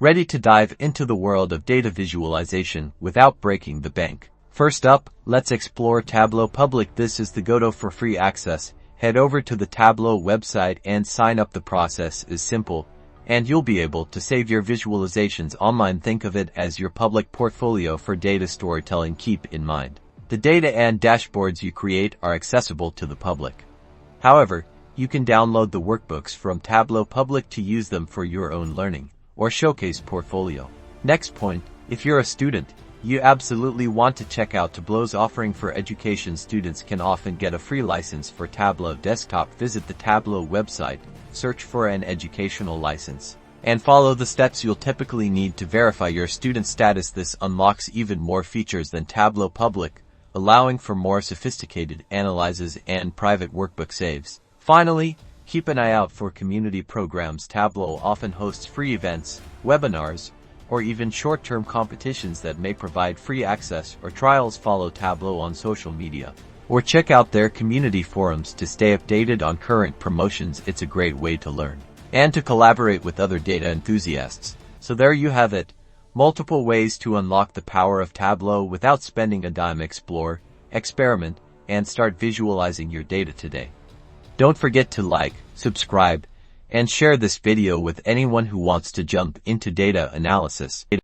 Ready to dive into the world of data visualization without breaking the bank? First up, let's explore Tableau Public. This is the go-to for free access. Head over to the Tableau website and sign up. The process is simple, and you'll be able to save your visualizations online. Think of it as your public portfolio for data storytelling. Keep in mind, the data and dashboards you create are accessible to the public. However, you can download the workbooks from Tableau Public to use them for your own learning or showcase portfolio. Next point, if you're a student, you absolutely want to check out Tableau's offering for education. Students can often get a free license for Tableau Desktop. Visit the Tableau website, search for an educational license, and follow the steps you'll typically need to verify your student status. This unlocks even more features than Tableau Public, allowing for more sophisticated analyses and private workbook saves. Finally, keep an eye out for community programs. Tableau often hosts free events, webinars, or even short-term competitions that may provide free access or trials. Follow Tableau on social media, or check out their community forums to stay updated on current promotions. It's a great way to learn and to collaborate with other data enthusiasts. So there you have it, multiple ways to unlock the power of Tableau without spending a dime. Explore, experiment, and start visualizing your data today. Don't forget to like, subscribe, and share this video with anyone who wants to jump into data analysis.